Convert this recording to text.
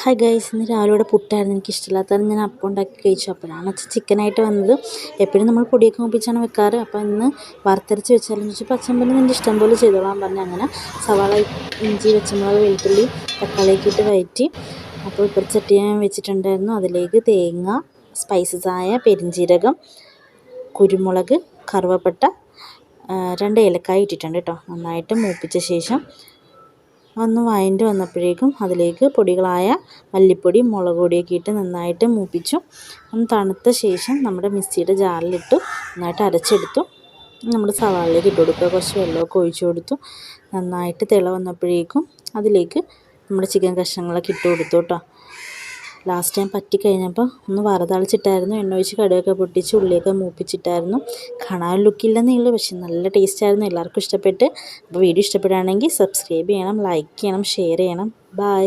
Hi guys, ഇന്ന് രാവിലെ ഇവിടെ പുട്ടായിരുന്നു. എനിക്കിഷ്ടമില്ലാത്തതാണ് ഞാൻ അപ്പം ഉണ്ടാക്കി കഴിച്ചു. അപ്പോഴാണ് ചിക്കനായിട്ട് വന്നത്. എപ്പോഴും നമ്മൾ പൊടിയൊക്കെ മുപ്പിച്ചാണ് വെക്കാറ്. അപ്പോൾ ഇന്ന് വറുത്തരച്ച് വെച്ചാലും ചോദിച്ചപ്പോൾ അച്ഛൻ പറഞ്ഞ് നിൻ്റെ ഇഷ്ടം പോലെ ചെയ്തോളാൻ പറഞ്ഞു. അങ്ങനെ സവാള, ഇഞ്ചി, പച്ചമുളക്, വെളുത്തുള്ളി, തക്കാളിയൊക്കെ ഇട്ട് വഴറ്റി. അപ്പോൾ ഇപ്പുറത്ത് ചട്ടി ഞാൻ വെച്ചിട്ടുണ്ടായിരുന്നു. അതിലേക്ക് തേങ്ങ, സ്പൈസസ് ആയ പെരിഞ്ജീരകം, കുരുമുളക്, കറുവപ്പട്ട, 2 ഏലക്കായ ഇട്ടിട്ടുണ്ട് കേട്ടോ. നന്നായിട്ട് മൂപ്പിച്ച ശേഷം ഒന്ന് വഴണ്ട് വന്നപ്പോഴേക്കും അതിലേക്ക് പൊടികളായ മല്ലിപ്പൊടി, മുളക് പൊടിയൊക്കെ ഇട്ട് നന്നായിട്ട് മൂപ്പിച്ചു. ഒന്ന് തണുത്ത ശേഷം നമ്മുടെ മിക്സിയുടെ ജാറിലിട്ട് നന്നായിട്ട് അരച്ചെടുത്തു. നമ്മൾ സവാളയിലേക്ക് ഇട്ട് കൊടുക്കുക. കുറച്ച് വെള്ളമൊക്കെ ഒഴിച്ചു കൊടുത്തു. നന്നായിട്ട് തിള വന്നപ്പോഴേക്കും അതിലേക്ക് നമ്മുടെ ചിക്കൻ കഷ്ണങ്ങളൊക്കെ ഇട്ട് കൊടുത്തു കേട്ടോ. ലാസ്റ്റ് ടൈം പറ്റിക്കഴിഞ്ഞപ്പോൾ ഒന്ന് വറുതളിച്ചിട്ടായിരുന്നു. എണ്ണ ഒഴിച്ച് കടുകൊക്കെ പൊട്ടിച്ച് ഉള്ളിയൊക്കെ മൂപ്പിച്ചിട്ടായിരുന്നു. കാണാൻ ലുക്കില്ലെന്നേ ഉള്ളൂ, പക്ഷെ നല്ല ടേസ്റ്റായിരുന്നു. എല്ലാവർക്കും ഇഷ്ടപ്പെട്ട്. അപ്പോൾ വീഡിയോ ഇഷ്ടപ്പെടുകയാണെങ്കിൽ സബ്സ്ക്രൈബ് ചെയ്യണം, ലൈക്ക് ചെയ്യണം, ഷെയർ ചെയ്യണം. ബൈ.